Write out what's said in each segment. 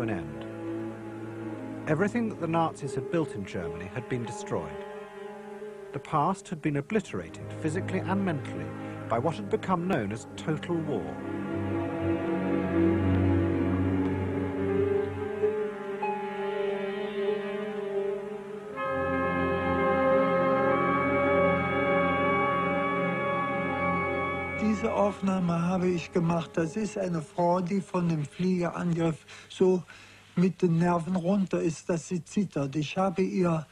an end. Everything that the Nazis had built in Germany had been destroyed. The past had been obliterated, physically and mentally, by what had become known as total war. Diese Aufnahme habe ich gemacht. Das ist eine Frau, die von dem Fliegerangriff so mit den Nerven runter ist, dass sie zittert. Ich habe ihr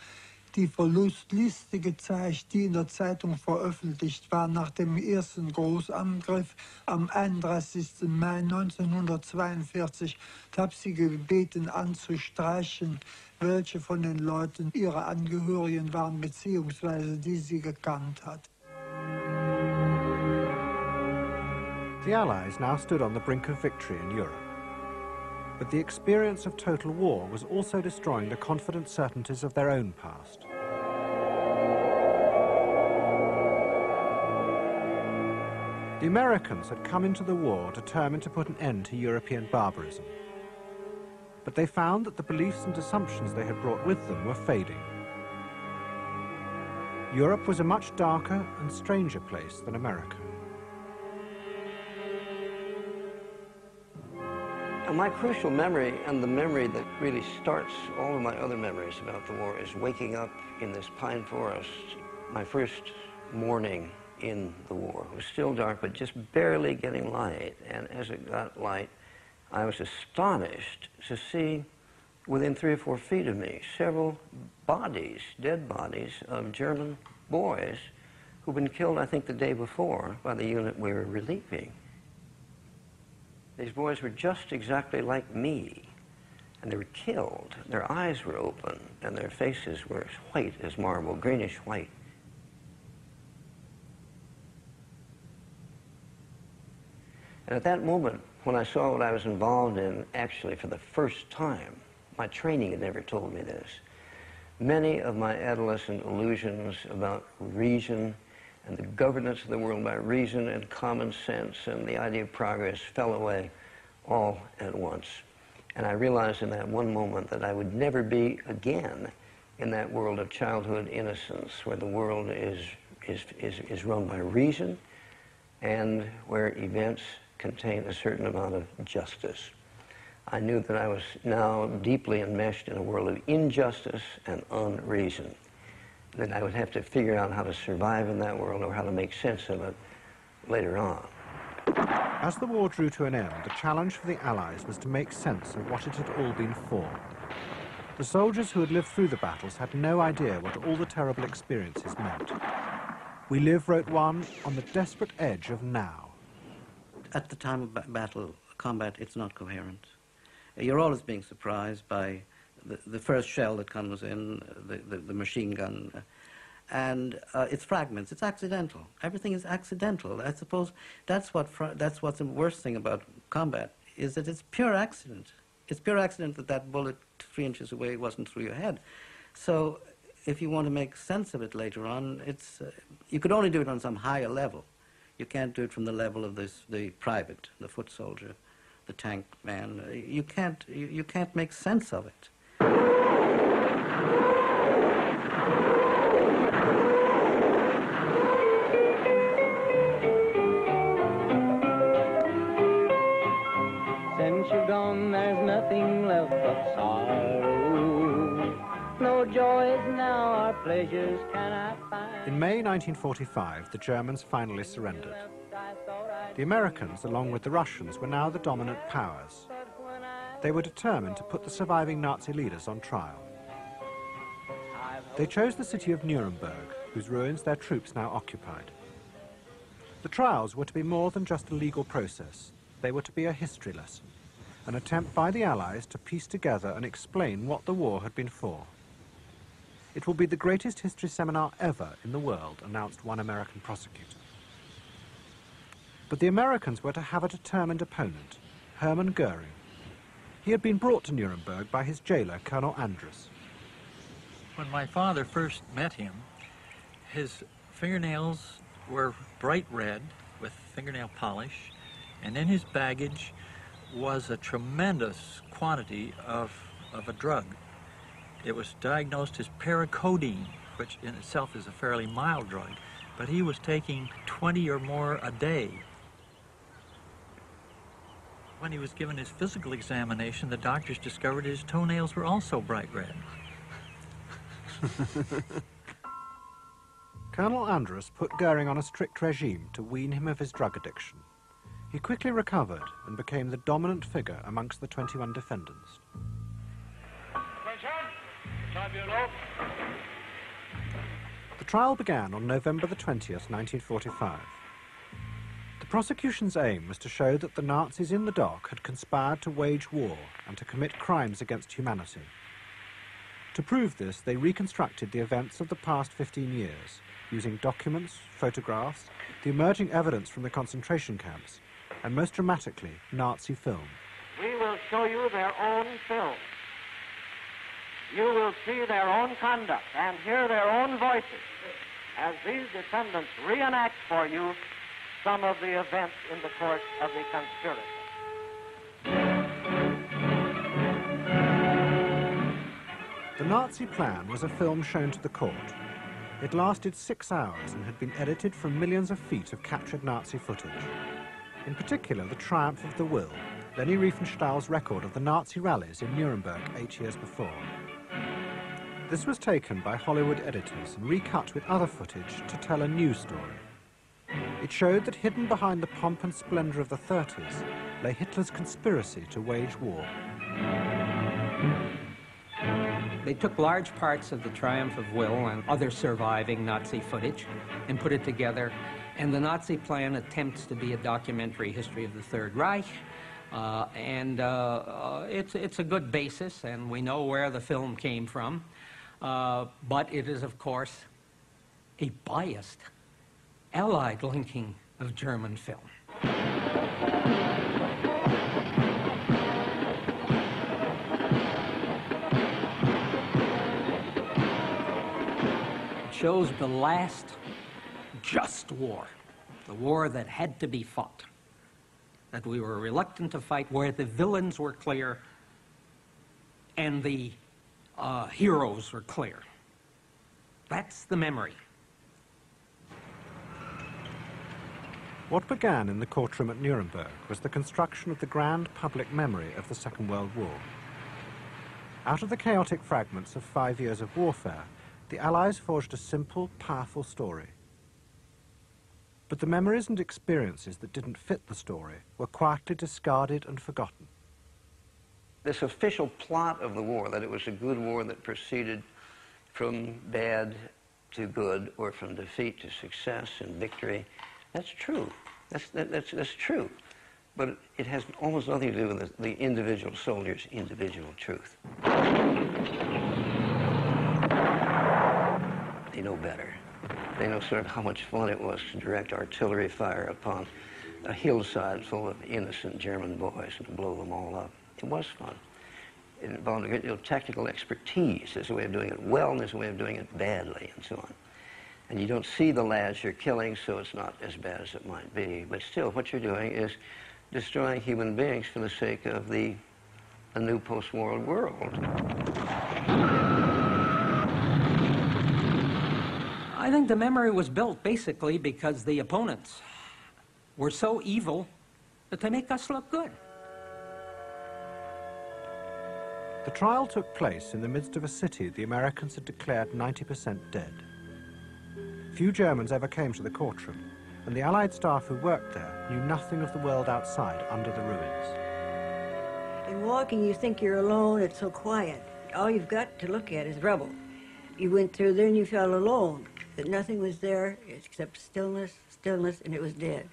die Verlustliste gezeigt, die in der Zeitung veröffentlicht war nach dem ersten Großangriff am 31. Mai 1942. Ich habe sie gebeten anzustreichen, welche von den Leuten ihre Angehörigen waren, beziehungsweise die sie gekannt hat. The Allies now stood on the brink of victory in Europe. But the experience of total war was also destroying the confident certainties of their own past. The Americans had come into the war determined to put an end to European barbarism. But they found that the beliefs and assumptions they had brought with them were fading. Europe was a much darker and stranger place than America. My crucial memory, and the memory that really starts all of my other memories about the war, is waking up in this pine forest, my first morning in the war. It was still dark, but just barely getting light. And as it got light, I was astonished to see within 3 or 4 feet of me several bodies, dead bodies, of German boys who'd been killed, I think, the day before by the unit we were relieving. These boys were just exactly like me, and they were killed. Their eyes were open, and their faces were as white as marble, greenish white. And at that moment, when I saw what I was involved in, actually for the first time, my training had never told me this, many of my adolescent illusions about reason and the governance of the world by reason and common sense and the idea of progress fell away all at once. And I realized in that one moment that I would never be again in that world of childhood innocence where the world is run by reason and where events contain a certain amount of justice. I knew that I was now deeply enmeshed in a world of injustice and unreason. Then I would have to figure out how to survive in that world or how to make sense of it later on. As the war drew to an end, the challenge for the Allies was to make sense of what it had all been for. The soldiers who had lived through the battles had no idea what all the terrible experiences meant. We live, wrote one, on the desperate edge of now. At the time of battle, combat, it's not coherent. You're always being surprised by the first shell that comes in, the machine gun, and it's fragments. It's accidental. Everything is accidental. I suppose that's what's the worst thing about combat, is that it's pure accident. It's pure accident that that bullet 3 inches away wasn't through your head. So if you want to make sense of it later on, it's you could only do it on some higher level. You can't do it from the level of the private, the foot soldier, the tank man. You can't make sense of it. Since you're gone, there's nothing left but sorrow. No joys now, our pleasures can I find. In May 1945, the Germans finally surrendered. The Americans, along with the Russians, were now the dominant powers. They were determined to put the surviving Nazi leaders on trial. They chose the city of Nuremberg, whose ruins their troops now occupied. The trials were to be more than just a legal process. They were to be a history lesson, an attempt by the Allies to piece together and explain what the war had been for. It will be the greatest history seminar ever in the world, announced one American prosecutor. But the Americans were to have a determined opponent, Hermann Goering. He had been brought to Nuremberg by his jailer, Colonel Andrus. When my father first met him, his fingernails were bright red with fingernail polish, and in his baggage was a tremendous quantity of a drug. It was diagnosed as paracodeine, which in itself is a fairly mild drug, but he was taking 20 or more a day. When he was given his physical examination, the doctors discovered his toenails were also bright red. Colonel Andrus put Goering on a strict regime to wean him of his drug addiction. He quickly recovered and became the dominant figure amongst the 21 defendants. The trial began on November the 20th, 1945. The prosecution's aim was to show that the Nazis in the dock had conspired to wage war and to commit crimes against humanity. To prove this, they reconstructed the events of the past 15 years, using documents, photographs, the emerging evidence from the concentration camps, and most dramatically, Nazi film. We will show you their own film. You will see their own conduct and hear their own voices as these defendants reenact for you some of the events in the course of the conspiracy. The Nazi plan was a film shown to the court. It lasted 6 hours and had been edited from millions of feet of captured Nazi footage. In particular, the triumph of the will, Leni Riefenstahl's record of the Nazi rallies in Nuremberg 8 years before. This was taken by Hollywood editors and recut with other footage to tell a new story. It showed that hidden behind the pomp and splendor of the 30s lay Hitler's conspiracy to wage war. They took large parts of the Triumph of Will and other surviving Nazi footage and put it together, and the Nazi plan attempts to be a documentary history of the Third Reich, it's a good basis, and we know where the film came from, but it is, of course, a biased, Allied linking of German film. Shows the last just war, the war that had to be fought, that we were reluctant to fight, where the villains were clear and the heroes were clear. That's the memory. What began in the courtroom at Nuremberg was the construction of the grand public memory of the Second World War. Out of the chaotic fragments of 5 years of warfare, the Allies forged a simple, powerful story. But the memories and experiences that didn't fit the story were quietly discarded and forgotten. This official plot of the war, that it was a good war that proceeded from bad to good, or from defeat to success and victory, that's true. That's true. But it has almost nothing to do with the individual soldier's individual truth. They know better. They know sort of how much fun it was to direct artillery fire upon a hillside full of innocent German boys and to blow them all up. It was fun. It involved a great deal of technical expertise. There's a way of doing it well, and there's a way of doing it badly, and so on. And you don't see the lads you're killing, so it's not as bad as it might be. But still, what you're doing is destroying human beings for the sake of a new post-war world. I think the memory was built basically because the opponents were so evil that they make us look good. The trial took place in the midst of a city the Americans had declared 90% dead. Few Germans ever came to the courtroom, and the Allied staff who worked there knew nothing of the world outside under the ruins. In walking, you think you're alone, it's so quiet. All you've got to look at is rubble. You went through there and you felt alone, that nothing was there except stillness, stillness, and it was dead.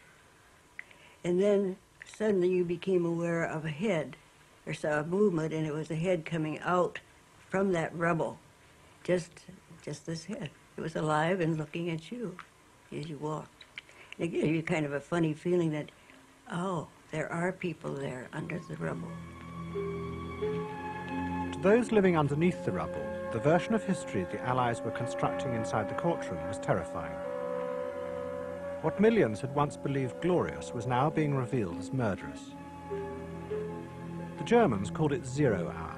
And then suddenly you became aware of a head, or saw a movement, and it was a head coming out from that rubble. Just this head. It was alive and looking at you as you walked. And it gave you kind of a funny feeling that, oh, there are people there under the rubble. To those living underneath the rubble, the version of history the Allies were constructing inside the courtroom was terrifying. What millions had once believed glorious was now being revealed as murderous. Germans called it 0 hour.